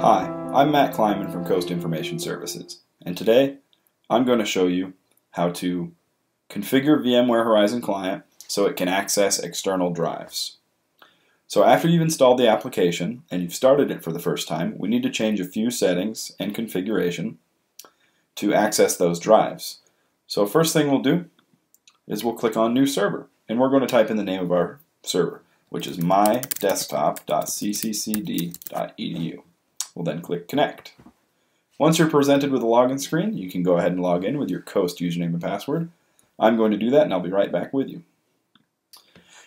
Hi, I'm Matt Kleiman from Coast Information Services, and today I'm going to show you how to configure VMware Horizon Client so it can access external drives. So after you've installed the application and you've started it for the first time, we need to change a few settings and configuration to access those drives. So first thing we'll do is we'll click on New Server, and we're going to type in the name of our server, which is mydesktop.cccd.edu. We'll then click Connect. Once you're presented with a login screen, you can go ahead and log in with your Coast username and password. I'm going to do that, and I'll be right back with you.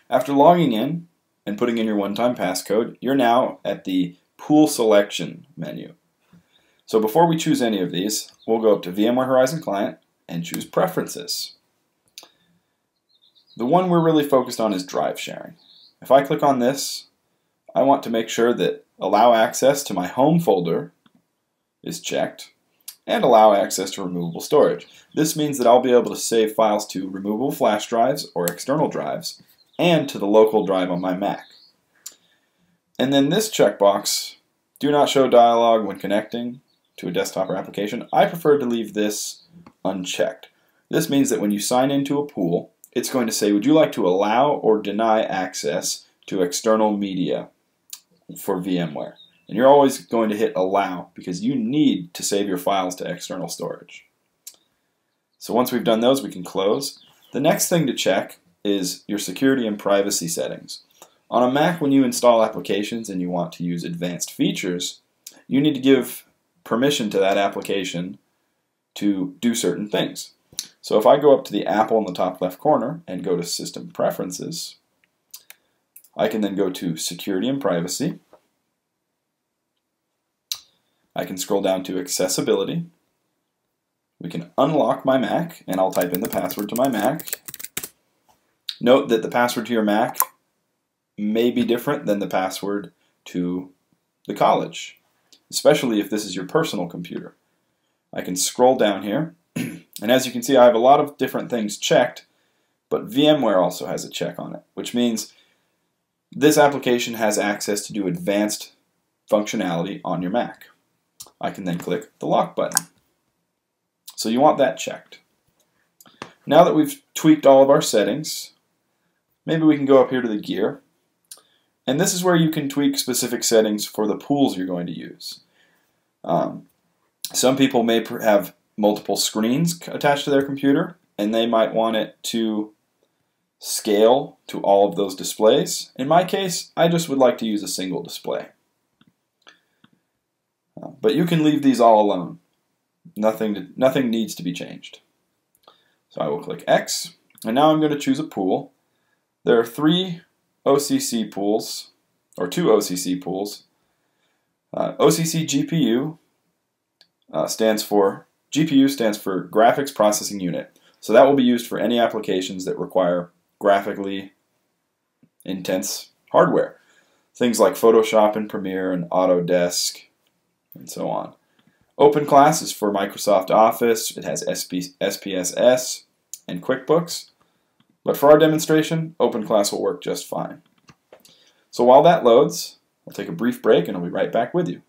After logging in and putting in your one-time passcode, you're now at the Pool Selection menu. So before we choose any of these, we'll go up to VMware Horizon Client and choose Preferences. The one we're really focused on is drive sharing. If I click on this, I want to make sure that Allow access to my home folder is checked, and allow access to removable storage. This means that I'll be able to save files to removable flash drives or external drives and to the local drive on my Mac. And then this checkbox, do not show dialog when connecting to a desktop or application, I prefer to leave this unchecked. This means that when you sign into a pool, it's going to say, would you like to allow or deny access to external media for VMware? And you're always going to hit allow because you need to save your files to external storage. So once we've done those, we can close. The next thing to check is your security and privacy settings. On a Mac, when you install applications and you want to use advanced features, you need to give permission to that application to do certain things. So if I go up to the Apple in the top left corner and go to System Preferences, I can then go to Security and Privacy. I can scroll down to Accessibility. We can unlock my Mac, and I'll type in the password to my Mac. Note that the password to your Mac may be different than the password to the college, especially if this is your personal computer. I can scroll down here, and as you can see, I have a lot of different things checked, but VMware also has a check on it, which means this application has access to do advanced functionality on your Mac. I can then click the lock button. So you want that checked. Now that we've tweaked all of our settings, maybe we can go up here to the gear. And this is where you can tweak specific settings for the pools you're going to use. Some people may have multiple screens attached to their computer, and they might want it to scale to all of those displays. In my case, I just would like to use a single display. But you can leave these all alone. Nothing needs to be changed. So I will click X, and now I'm going to choose a pool. There are 3 OCC pools, or 2 OCC pools. OCC GPU stands for Graphics Processing Unit. So that will be used for any applications that require graphically intense hardware. Things like Photoshop and Premiere and Autodesk and so on. OpenClass is for Microsoft Office. It has SPSS and QuickBooks. But for our demonstration, OpenClass will work just fine. So while that loads, I'll take a brief break and I'll be right back with you.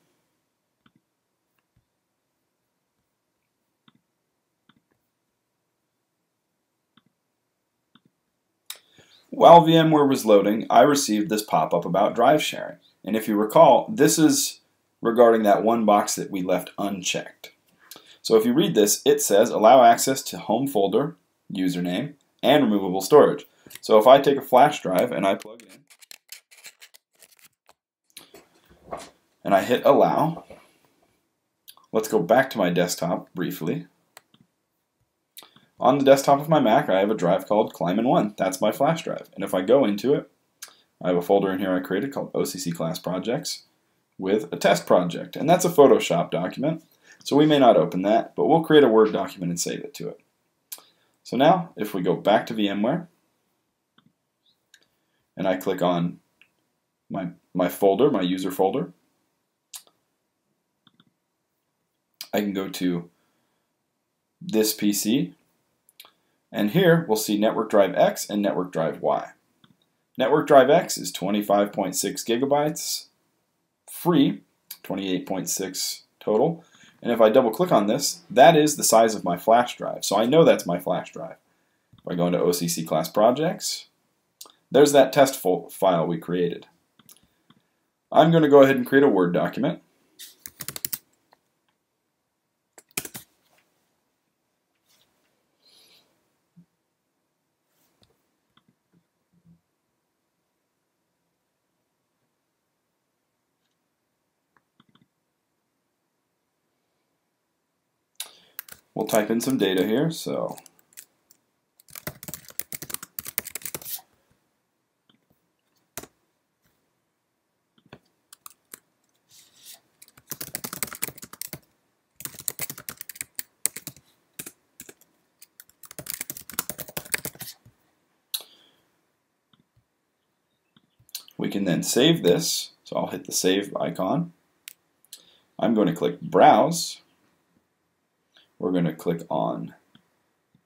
While VMware was loading, I received this pop-up about drive sharing. And if you recall, this is regarding that one box that we left unchecked. So if you read this, it says allow access to home folder, username, and removable storage. So if I take a flash drive and I plug it in, and I hit allow, let's go back to my desktop briefly. On the desktop of my Mac, I have a drive called Kleiman1. That's my flash drive. And if I go into it, I have a folder in here I created called OCC Class Projects with a test project. And that's a Photoshop document. So we may not open that, but we'll create a Word document and save it to it. So now, if we go back to VMware, and I click on my folder, my user folder, I can go to this PC, and here we'll see Network Drive X and Network Drive Y. Network Drive X is 25.6 gigabytes, free, 28.6 total. And if I double click on this, that is the size of my flash drive. So I know that's my flash drive. If I go into OCC class projects, there's that test file we created. I'm going to go ahead and create a Word document. We'll type in some data here, so we can then save this. So I'll hit the save icon. I'm going to click Browse. We're going to click on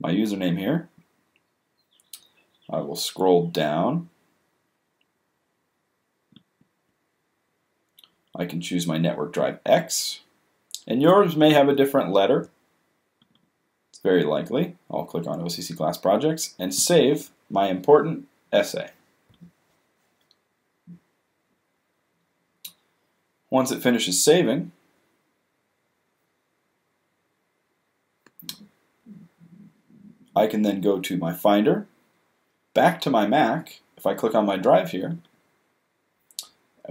my username here. I will scroll down. I can choose my network drive X, and yours may have a different letter. It's very likely. I'll click on OCC class projects and save my important essay. Once it finishes saving, I can then go to my Finder, back to my Mac. If I click on my drive here,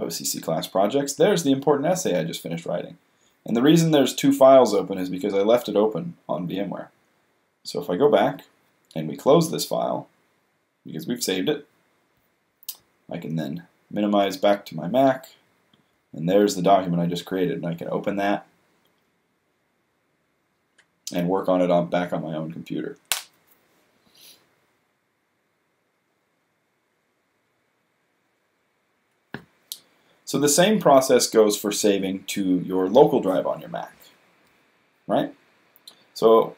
OCC class projects, there's the important essay I just finished writing. And the reason there's two files open is because I left it open on VMware. So if I go back and we close this file, because we've saved it, I can then minimize back to my Mac, and there's the document I just created, and I can open that and work on it back on my own computer. So the same process goes for saving to your local drive on your Mac, right? So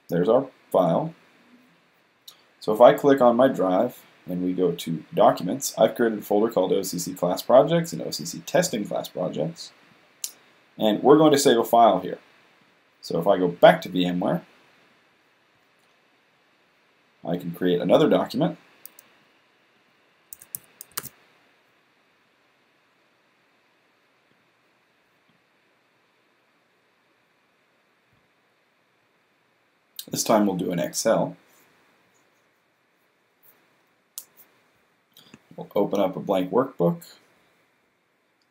there's our file. So if I click on my drive and we go to Documents, I've created a folder called OCC Class Projects and OCC Testing Class Projects. And we're going to save a file here. So if I go back to VMware, I can create another document. This time we'll do an Excel. We'll open up a blank workbook,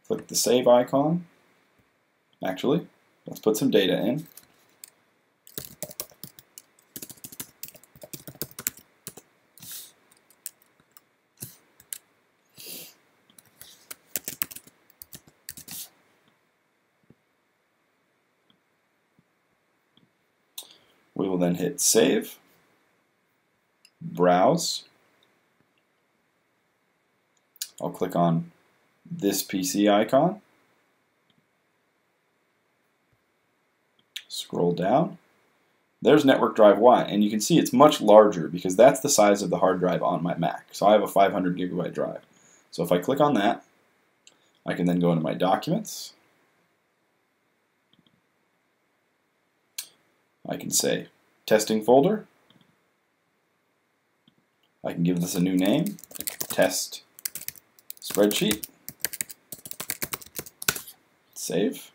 click the save icon. Actually, let's put some data in. We will then hit Save, Browse. I'll click on this PC icon, scroll down. There's network drive Y, and you can see it's much larger because that's the size of the hard drive on my Mac. So I have a 500 gigabyte drive. So if I click on that, I can then go into my Documents. I can say Testing Folder. I can give this a new name, Test Spreadsheet. Save.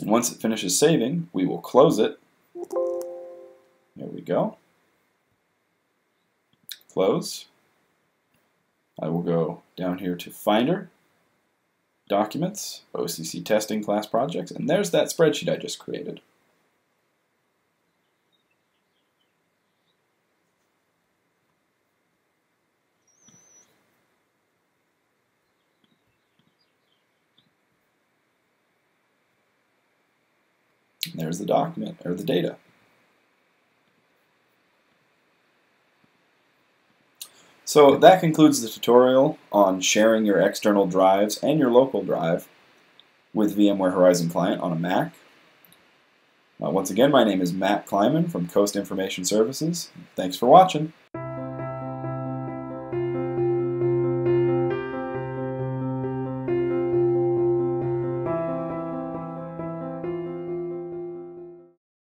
And once it finishes saving, we will close it. There we go. Close. I will go down here to Finder, Documents, OCC Testing Class Projects, and there's that spreadsheet I just created. And there's the document, or the data. So that concludes the tutorial on sharing your external drives and your local drive with VMware Horizon Client on a Mac. Once again, my name is Matt Kleiman from Coast Information Services. Thanks for watching.